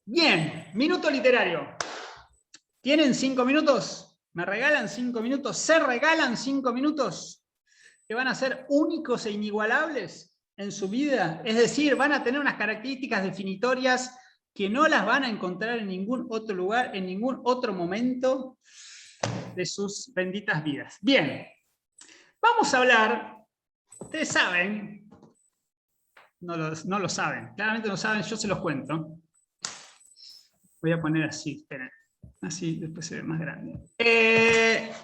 Bien, minuto literario. ¿Tienen 5 minutos? ¿Me regalan 5 minutos? ¿Se regalan 5 minutos que van a ser únicos e inigualables en su vida? Es decir, van a tener unas características definitorias que no las van a encontrar en ningún otro lugar, en ningún otro momento de sus benditas vidas. Bien, vamos a hablar, ustedes saben, no lo saben, claramente no saben, yo se los cuento. Voy a poner así, esperen. Así después se ve más grande.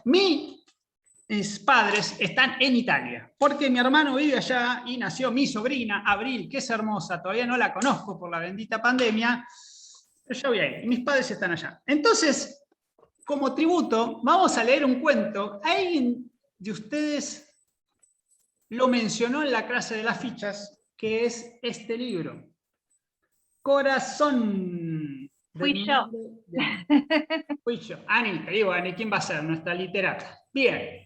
Mis padres están en Italia, porque mi hermano vive allá y nació mi sobrina, Abril, que es hermosa, todavía no la conozco por la bendita pandemia, pero yo voy a ir, y mis padres están allá. Entonces, como tributo, vamos a leer un cuento. ¿Alguien de ustedes lo mencionó en la clase de las fichas, que es este libro? Corazón. Fui yo. Fui yo. Ani, te digo, Ani, ¿quién va a ser? Nuestra literata. Bien.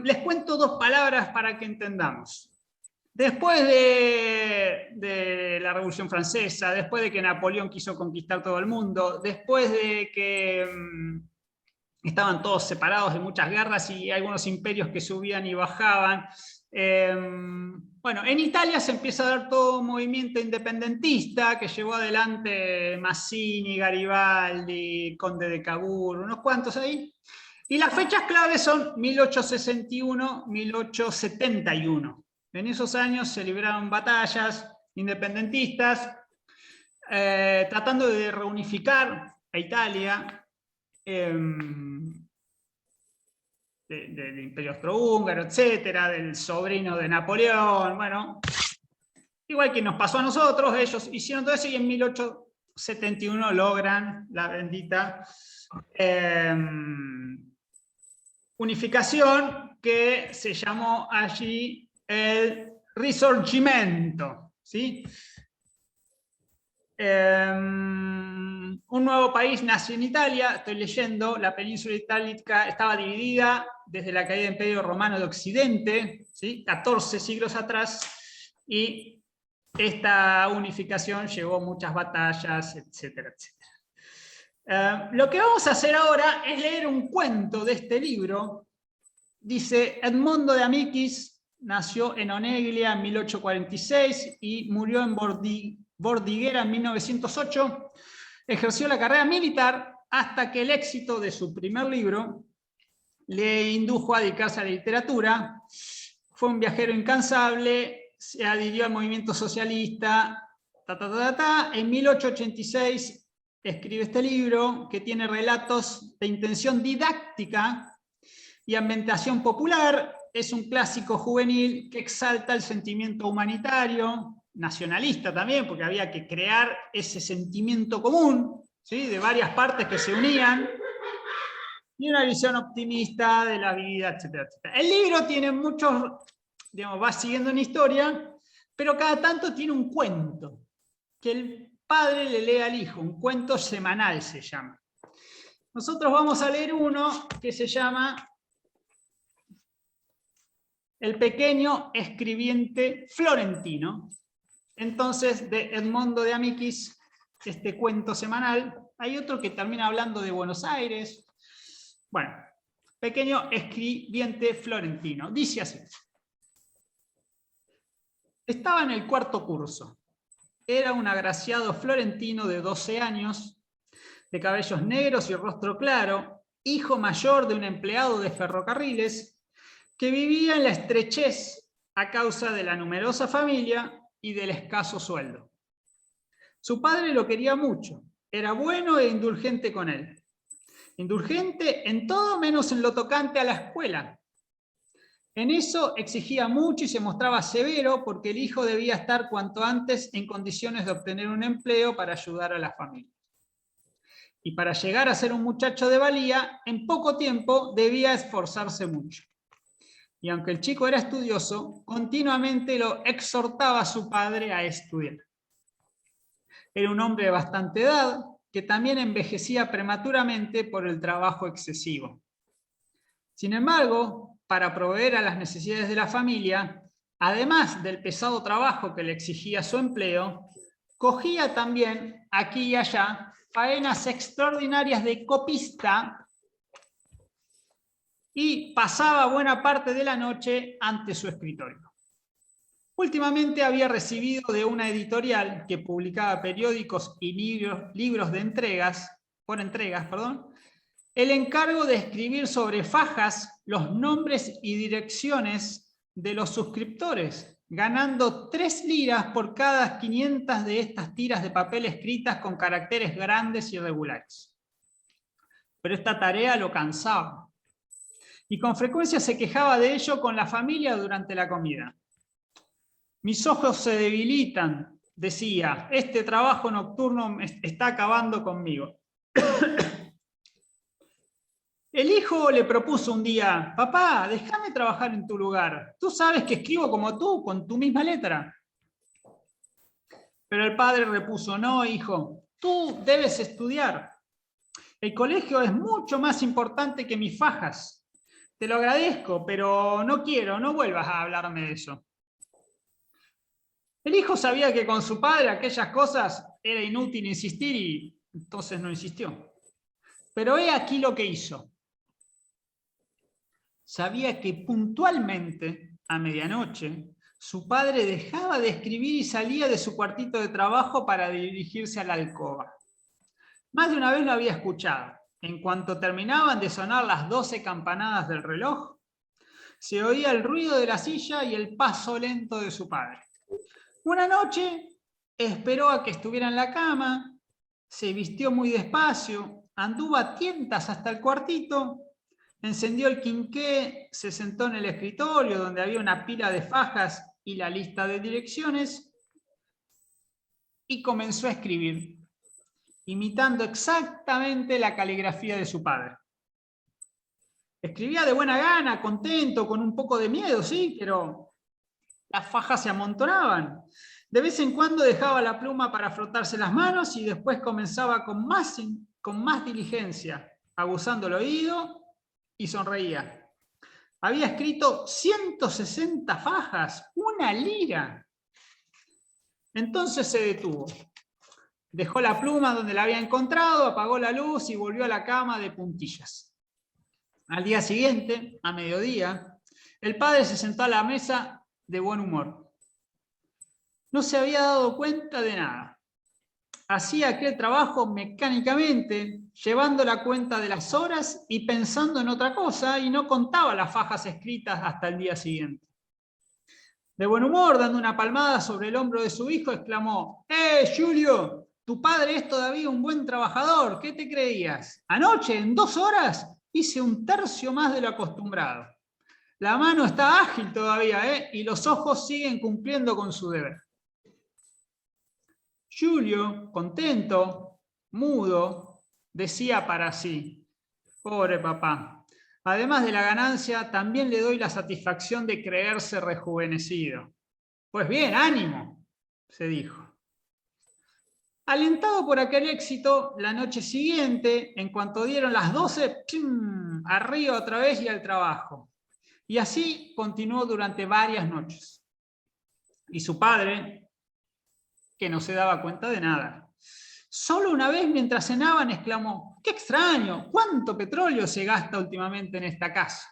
Les cuento 2 palabras para que entendamos. Después de la Revolución Francesa, después de que Napoleón quiso conquistar todo el mundo, después de que estaban todos separados de muchas guerras y algunos imperios que subían y bajaban, bueno, en Italia se empieza a dar todo un movimiento independentista que llevó adelante Mazzini, Garibaldi, Conde de Cavour, unos cuantos ahí. Y las fechas claves son 1861, 1871. En esos años se libraron batallas independentistas, tratando de reunificar a Italia del Imperio Austrohúngaro, etcétera, del sobrino de Napoleón, bueno, igual que nos pasó a nosotros, ellos hicieron todo eso y en 1871 logran la bendita unificación que se llamó allí el Risorgimento, ¿sí? Un nuevo país nació en Italia, estoy leyendo, la península itálica estaba dividida desde la caída del Imperio Romano de Occidente, ¿sí? 14 siglos atrás, y esta unificación llevó muchas batallas, etcétera, etcétera. Lo que vamos a hacer ahora es leer un cuento de este libro. Dice, Edmondo de Amicis nació en Oneglia en 1846 y murió en Bordighera en 1908. Ejerció la carrera militar hasta que el éxito de su primer libro le indujo a dedicarse a la literatura. Fue un viajero incansable, se adhirió al movimiento socialista. En 1886 escribe este libro que tiene relatos de intención didáctica y ambientación popular. Es un clásico juvenil que exalta el sentimiento humanitario, nacionalista también, porque había que crear ese sentimiento común, ¿sí? De varias partes que se unían, y una visión optimista de la vida, etcétera, etcétera. El libro tiene muchos, digamos, va siguiendo una historia, pero cada tanto tiene un cuento que el padre le lee al hijo, un cuento semanal se llama. Nosotros vamos a leer uno que se llama El pequeño escribiente florentino. Entonces, de Edmondo de Amicis, este cuento semanal. Hay otro que termina hablando de Buenos Aires. Bueno, pequeño escribiente florentino. Dice así. Estaba en el 4º curso. Era un agraciado florentino de 12 años, de cabellos negros y rostro claro, hijo mayor de un empleado de ferrocarriles, que vivía en la estrechez a causa de la numerosa familia y del escaso sueldo. Su padre lo quería mucho, era bueno e indulgente con él. Indulgente en todo menos en lo tocante a la escuela. En eso exigía mucho y se mostraba severo porque el hijo debía estar cuanto antes en condiciones de obtener un empleo para ayudar a la familia. Y para llegar a ser un muchacho de valía, en poco tiempo debía esforzarse mucho. Y aunque el chico era estudioso, continuamente lo exhortaba a su padre a estudiar. Era un hombre de bastante edad, que también envejecía prematuramente por el trabajo excesivo. Sin embargo, para proveer a las necesidades de la familia, además del pesado trabajo que le exigía su empleo, cogía también, aquí y allá, faenas extraordinarias de copista y pasaba buena parte de la noche ante su escritorio. Últimamente había recibido de una editorial que publicaba periódicos y libros de por entregas, el encargo de escribir sobre fajas los nombres y direcciones de los suscriptores, ganando 3 liras por cada 500 de estas tiras de papel escritas con caracteres grandes y irregulares. Pero esta tarea lo cansaba, y con frecuencia se quejaba de ello con la familia durante la comida. Mis ojos se debilitan, decía, este trabajo nocturno está acabando conmigo. El hijo le propuso un día, papá, déjame trabajar en tu lugar. Tú sabes que escribo como tú, con tu misma letra. Pero el padre repuso, no, hijo, tú debes estudiar. El colegio es mucho más importante que mis fajas. Te lo agradezco, pero no quiero, no vuelvas a hablarme de eso. El hijo sabía que con su padre aquellas cosas era inútil insistir y entonces no insistió. Pero he aquí lo que hizo. Sabía que puntualmente, a medianoche, su padre dejaba de escribir y salía de su cuartito de trabajo para dirigirse a la alcoba. Más de una vez lo había escuchado. En cuanto terminaban de sonar las 12 campanadas del reloj, se oía el ruido de la silla y el paso lento de su padre. Una noche esperó a que estuviera en la cama, se vistió muy despacio, anduvo a tientas hasta el cuartito, encendió el quinqué, se sentó en el escritorio donde había una pila de fajas y la lista de direcciones y comenzó a escribir, imitando exactamente la caligrafía de su padre. Escribía de buena gana, contento, con un poco de miedo, sí, pero las fajas se amontonaban. De vez en cuando dejaba la pluma para frotarse las manos y después comenzaba con más diligencia, aguzando el oído y sonreía. Había escrito 160 fajas, 1 lira. Entonces se detuvo. Dejó la pluma donde la había encontrado, apagó la luz y volvió a la cama de puntillas. Al día siguiente, a mediodía, el padre se sentó a la mesa de buen humor. No se había dado cuenta de nada. Hacía aquel trabajo mecánicamente, llevando la cuenta de las horas y pensando en otra cosa, y no contaba las fajas escritas hasta el día siguiente. De buen humor, dando una palmada sobre el hombro de su hijo, exclamó: Julio, tu padre es todavía un buen trabajador, ¿qué te creías? Anoche, en 2 horas, hice 1/3 más de lo acostumbrado. La mano está ágil todavía, y los ojos siguen cumpliendo con su deber. Julio, contento, mudo, decía para sí: pobre papá, además de la ganancia, también le doy la satisfacción de creerse rejuvenecido. Pues bien, ánimo, se dijo. Alentado por aquel éxito, la noche siguiente, en cuanto dieron las 12, ¡pum!, arriba otra vez y al trabajo. Y así continuó durante varias noches. Y su padre, que no se daba cuenta de nada, solo una vez mientras cenaban exclamó: ¡qué extraño! ¿Cuánto petróleo se gasta últimamente en esta casa?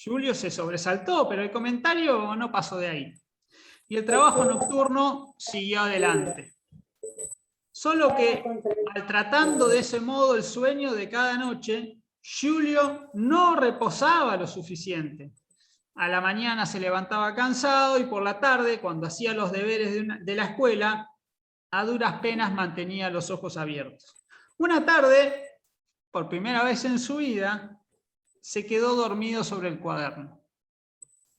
Julio se sobresaltó, pero el comentario no pasó de ahí. Y el trabajo nocturno siguió adelante. Solo que, al tratando de ese modo el sueño de cada noche, Julio no reposaba lo suficiente. A la mañana se levantaba cansado y por la tarde, cuando hacía los deberes de la escuela, a duras penas mantenía los ojos abiertos. Una tarde, por primera vez en su vida, se quedó dormido sobre el cuaderno.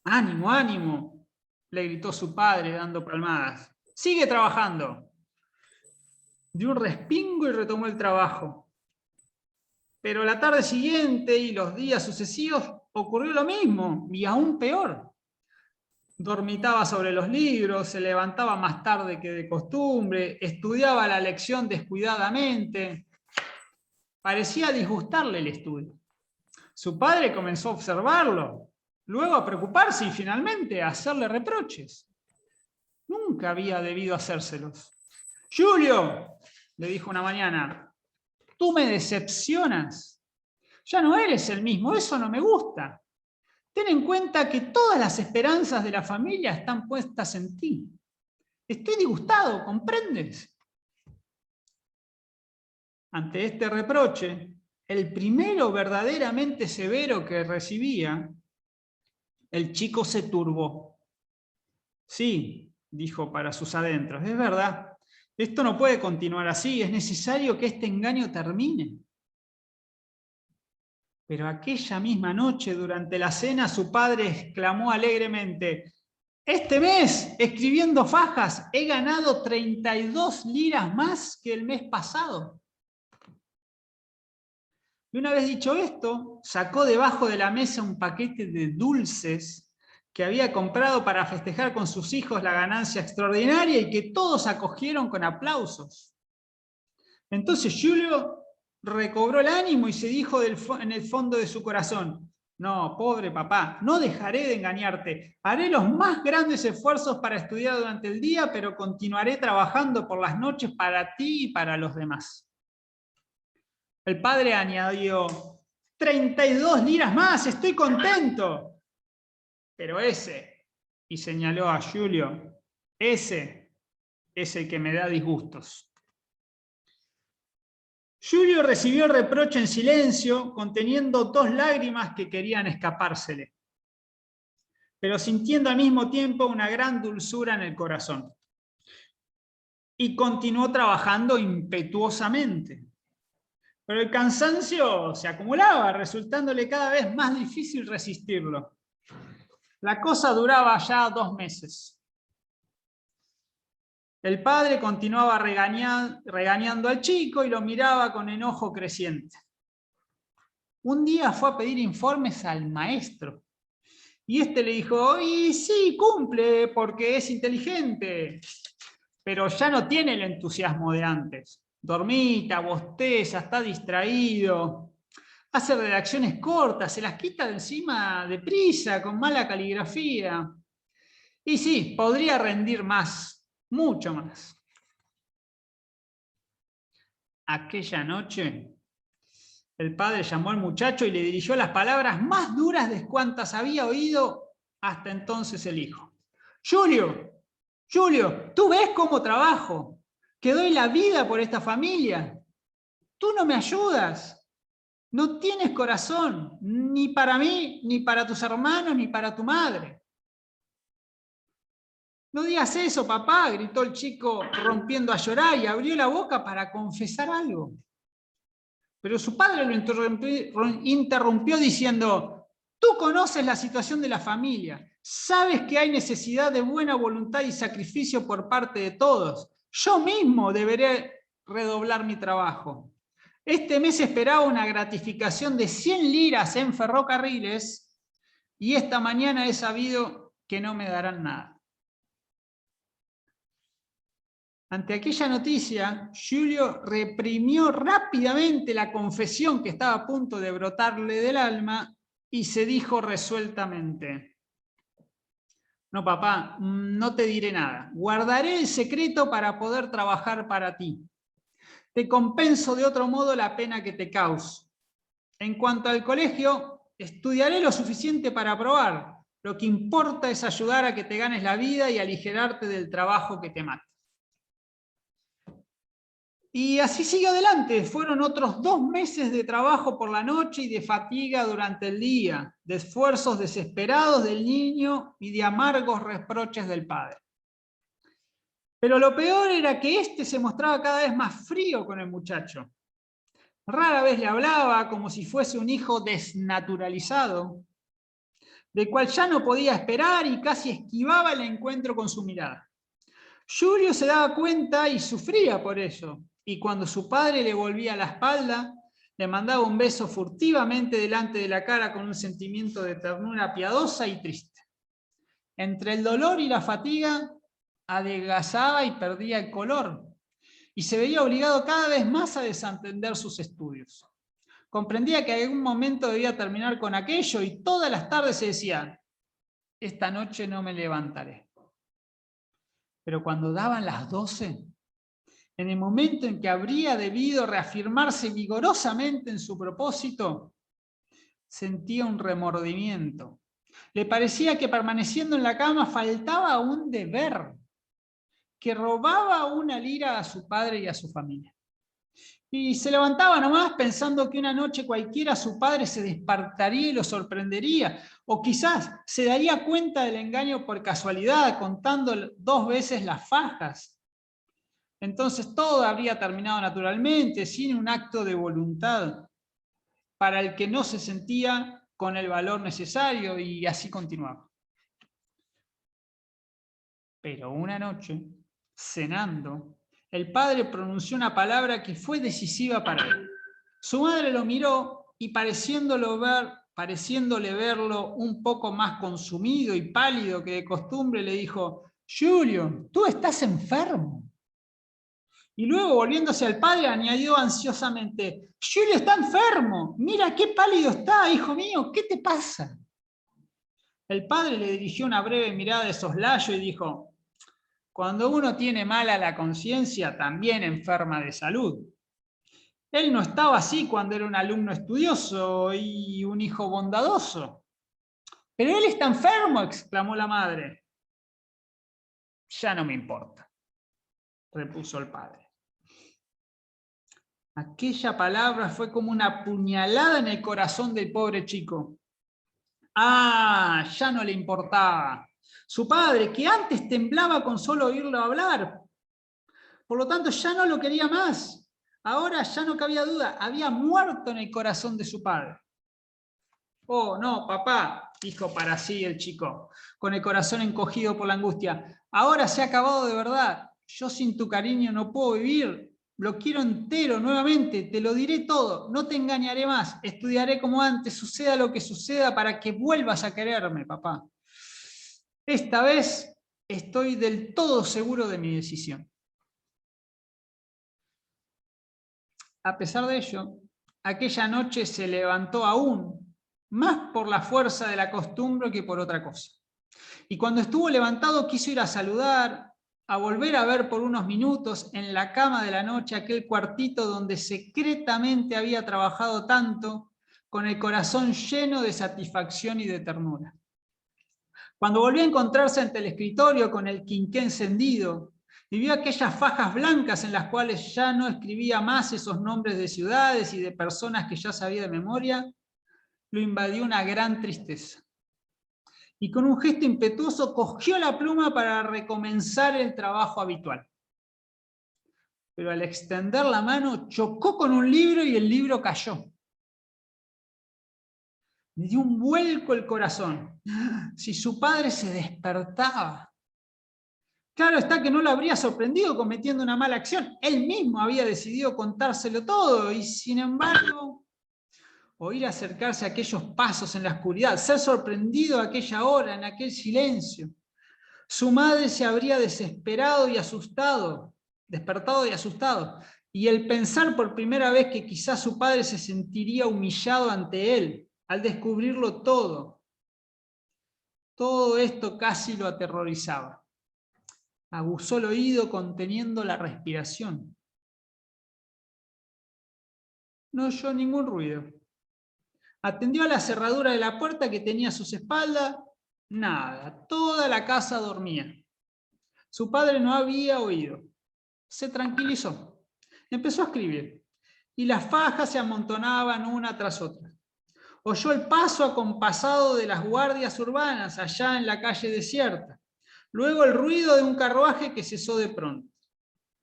¡Ánimo, ánimo!, le gritó su padre dando palmadas. ¡Sigue trabajando! Dio un respingo y retomó el trabajo. Pero la tarde siguiente y los días sucesivos ocurrió lo mismo, y aún peor. Dormitaba sobre los libros, se levantaba más tarde que de costumbre, estudiaba la lección descuidadamente. Parecía disgustarle el estudio. Su padre comenzó a observarlo, luego a preocuparse y finalmente a hacerle reproches. Nunca había debido hacérselos. Julio, le dijo una mañana, tú me decepcionas. Ya no eres el mismo, eso no me gusta. Ten en cuenta que todas las esperanzas de la familia están puestas en ti. Estoy disgustado, ¿comprendes? Ante este reproche, el primero verdaderamente severo que recibía, el chico se turbó. Sí, dijo para sus adentros, es verdad. Esto no puede continuar así, es necesario que este engaño termine. Pero aquella misma noche, durante la cena, su padre exclamó alegremente, este mes, escribiendo fajas, he ganado 32 liras más que el mes pasado. Y una vez dicho esto, sacó debajo de la mesa un paquete de dulces que había comprado para festejar con sus hijos la ganancia extraordinaria y que todos acogieron con aplausos. Entonces Julio recobró el ánimo y se dijo en el fondo de su corazón, no, pobre papá, no dejaré de engañarte. Haré los más grandes esfuerzos para estudiar durante el día, pero continuaré trabajando por las noches para ti y para los demás. El padre añadió, 32 liras más, estoy contento. Pero ese, y señaló a Julio, ese es el que me da disgustos. Julio recibió el reproche en silencio, conteniendo 2 lágrimas que querían escapársele, pero sintiendo al mismo tiempo una gran dulzura en el corazón. Y continuó trabajando impetuosamente. Pero el cansancio se acumulaba, resultándole cada vez más difícil resistirlo. La cosa duraba ya 2 meses. El padre continuaba regañando al chico y lo miraba con enojo creciente. Un día fue a pedir informes al maestro. Y este le dijo, y sí, cumple porque es inteligente, pero ya no tiene el entusiasmo de antes. Dormita, bosteza, está distraído, hace redacciones cortas, se las quita de encima deprisa, con mala caligrafía. Y sí, podría rendir más, mucho más. Aquella noche, el padre llamó al muchacho y le dirigió las palabras más duras de cuantas había oído hasta entonces el hijo. Julio, ¿tú ves cómo trabajo? Que doy la vida por esta familia. Tú no me ayudas. No tienes corazón, ni para mí, ni para tus hermanos, ni para tu madre. No digas eso, papá, gritó el chico rompiendo a llorar y abrió la boca para confesar algo. Pero su padre lo interrumpió diciendo, tú conoces la situación de la familia, sabes que hay necesidad de buena voluntad y sacrificio por parte de todos. Yo mismo deberé redoblar mi trabajo. Este mes esperaba una gratificación de 100 liras en ferrocarriles y esta mañana he sabido que no me darán nada. Ante aquella noticia, Julio reprimió rápidamente la confesión que estaba a punto de brotarle del alma y se dijo resueltamente, no, papá, no te diré nada. Guardaré el secreto para poder trabajar para ti. Te compenso de otro modo la pena que te causo. En cuanto al colegio, estudiaré lo suficiente para aprobar. Lo que importa es ayudar a que te ganes la vida y aligerarte del trabajo que te mata. Y así sigue adelante. Fueron otros 2 meses de trabajo por la noche y de fatiga durante el día, de esfuerzos desesperados del niño y de amargos reproches del padre. Pero lo peor era que éste se mostraba cada vez más frío con el muchacho. Rara vez le hablaba como si fuese un hijo desnaturalizado, del cual ya no podía esperar y casi esquivaba el encuentro con su mirada. Julio se daba cuenta y sufría por eso, y cuando su padre le volvía la espalda, le mandaba un beso furtivamente delante de la cara con un sentimiento de ternura piadosa y triste. Entre el dolor y la fatiga, adelgazaba y perdía el color, y se veía obligado cada vez más a desatender sus estudios. Comprendía que en algún momento debía terminar con aquello y todas las tardes se decía, esta noche no me levantaré. Pero cuando daban las 12, en el momento en que habría debido reafirmarse vigorosamente en su propósito, sentía un remordimiento. Le parecía que permaneciendo en la cama faltaba un deber, que robaba una lira a su padre y a su familia. Y se levantaba nomás pensando que una noche cualquiera su padre se despertaría y lo sorprendería, o quizás se daría cuenta del engaño por casualidad, contando 2 veces las fajas. Entonces todo habría terminado naturalmente, sin un acto de voluntad, para el que no se sentía con el valor necesario, y así continuaba. Pero una noche, cenando, el padre pronunció una palabra que fue decisiva para él. Su madre lo miró y pareciéndole verlo un poco más consumido y pálido que de costumbre, le dijo: Julio, tú estás enfermo. Y luego, volviéndose al padre, añadió ansiosamente: Julio está enfermo, mira qué pálido está, hijo mío, ¿qué te pasa? El padre le dirigió una breve mirada de soslayo y dijo: cuando uno tiene mala la conciencia, también enferma de salud. Él no estaba así cuando era un alumno estudioso y un hijo bondadoso. Pero él está enfermo, exclamó la madre. Ya no me importa, repuso el padre. Aquella palabra fue como una puñalada en el corazón del pobre chico. Ah, ya no le importaba. Su padre, que antes temblaba con solo oírlo hablar. Por lo tanto, ya no lo quería más. Ahora ya no cabía duda, había muerto en el corazón de su padre. Oh, no, papá, dijo para sí el chico, con el corazón encogido por la angustia. Ahora se ha acabado de verdad. Yo sin tu cariño no puedo vivir. Lo quiero entero nuevamente, te lo diré todo. No te engañaré más. Estudiaré como antes, suceda lo que suceda, para que vuelvas a quererme, papá. Esta vez estoy del todo seguro de mi decisión. A pesar de ello, aquella noche se levantó aún, más por la fuerza de la costumbre que por otra cosa. Y cuando estuvo levantado quiso ir a saludar, a volver a ver por unos minutos en la cama de la noche aquel cuartito donde secretamente había trabajado tanto, con el corazón lleno de satisfacción y de ternura. Cuando volvió a encontrarse ante el escritorio con el quinqué encendido, y vio aquellas fajas blancas en las cuales ya no escribía más esos nombres de ciudades y de personas que ya sabía de memoria, lo invadió una gran tristeza. Y con un gesto impetuoso cogió la pluma para recomenzar el trabajo habitual. Pero al extender la mano chocó con un libro y el libro cayó. Le dio un vuelco el corazón. Si su padre se despertaba. Claro está que no lo habría sorprendido cometiendo una mala acción. Él mismo había decidido contárselo todo y, sin embargo, oír acercarse a aquellos pasos en la oscuridad, ser sorprendido a aquella hora, en aquel silencio. Su madre se habría desesperado y asustado, despertado y asustado. Y el pensar por primera vez que quizás su padre se sentiría humillado ante él al descubrirlo todo esto casi lo aterrorizaba. Aguzó el oído conteniendo la respiración. No oyó ningún ruido. Atendió a la cerradura de la puerta que tenía a sus espaldas. Nada, toda la casa dormía. Su padre no había oído. Se tranquilizó. Empezó a escribir. Y las fajas se amontonaban una tras otra. Oyó el paso acompasado de las guardias urbanas allá en la calle desierta. Luego el ruido de un carruaje que cesó de pronto.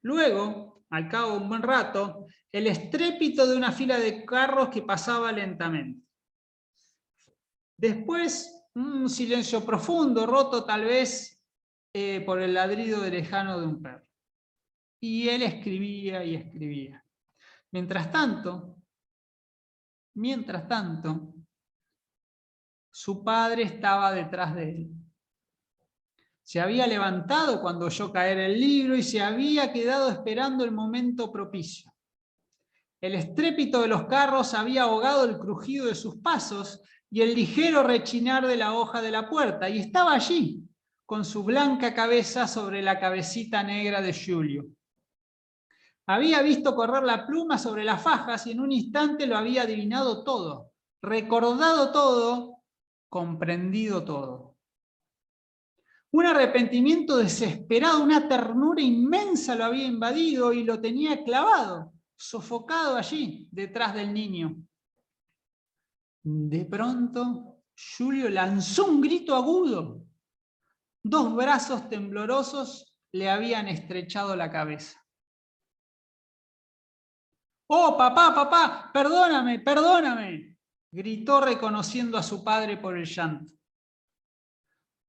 Luego, al cabo de un buen rato, el estrépito de una fila de carros que pasaba lentamente. Después, un silencio profundo, roto tal vez por el ladrido lejano de un perro. Y él escribía y escribía. Mientras tanto, su padre estaba detrás de él. Se había levantado cuando oyó caer el libro y se había quedado esperando el momento propicio. El estrépito de los carros había ahogado el crujido de sus pasos y el ligero rechinar de la hoja de la puerta, y estaba allí, con su blanca cabeza sobre la cabecita negra de Giulio. Había visto correr la pluma sobre las fajas y en un instante lo había adivinado todo, recordado todo, comprendido todo. Un arrepentimiento desesperado, una ternura inmensa lo había invadido y lo tenía clavado, sofocado allí, detrás del niño. De pronto, Giulio lanzó un grito agudo. 2 brazos temblorosos le habían estrechado la cabeza. ¡Oh, papá, papá! ¡Perdóname, perdóname! Gritó reconociendo a su padre por el llanto.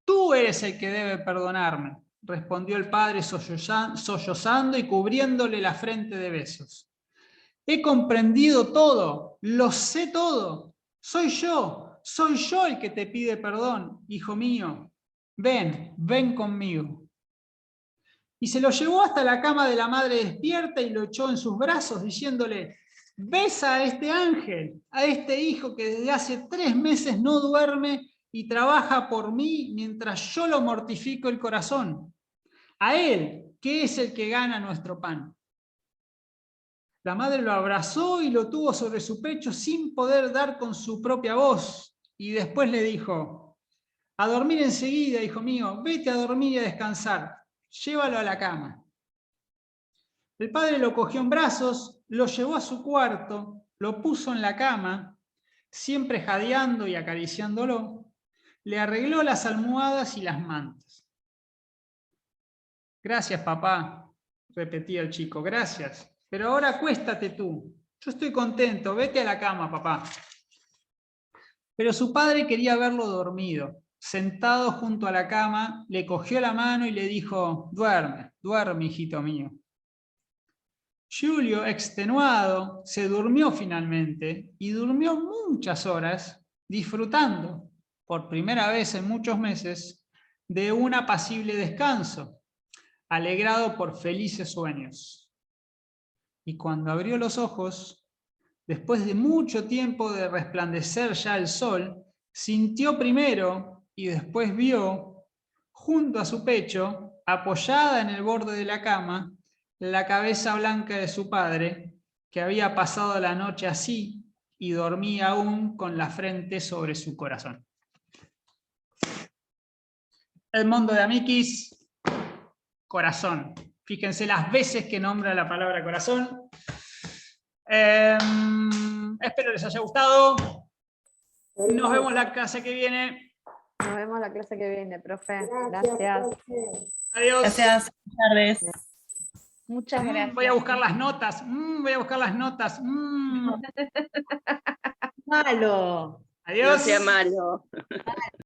Tú eres el que debe perdonarme, respondió el padre sollozando y cubriéndole la frente de besos. He comprendido todo, lo sé todo. Soy yo el que te pide perdón, hijo mío. Ven, ven conmigo. Y se lo llevó hasta la cama de la madre despierta y lo echó en sus brazos, diciéndole: besa a este ángel, a este hijo que desde hace 3 meses no duerme y trabaja por mí mientras yo lo mortifico el corazón. A él, que es el que gana nuestro pan. La madre lo abrazó y lo tuvo sobre su pecho sin poder dar con su propia voz. Y después le dijo: a dormir enseguida, hijo mío, vete a dormir y a descansar. Llévalo a la cama. El padre lo cogió en brazos, lo llevó a su cuarto, lo puso en la cama, siempre jadeando y acariciándolo, le arregló las almohadas y las mantas. Gracias, papá, repetía el chico, gracias. Pero ahora acuéstate tú. Yo estoy contento, vete a la cama, papá. Pero su padre quería verlo dormido. Sentado junto a la cama, le cogió la mano y le dijo: duerme, duerme, hijito mío. Giulio, extenuado, se durmió finalmente y durmió muchas horas disfrutando, por primera vez en muchos meses, de un apacible descanso, alegrado por felices sueños. Y cuando abrió los ojos, después de mucho tiempo de resplandecer ya el sol, sintió primero y después vio, junto a su pecho, apoyada en el borde de la cama, la cabeza blanca de su padre, que había pasado la noche así y dormía aún con la frente sobre su corazón. Edmondo de Amicis, corazón. Fíjense las veces que nombra la palabra corazón. Espero les haya gustado. Nos vemos la clase que viene. Nos vemos la clase que viene, profe. Gracias. Adiós. Gracias. Buenas tardes. Muchas gracias. Voy a buscar las notas. Voy a buscar las notas. Malo. Adiós. No sea malo.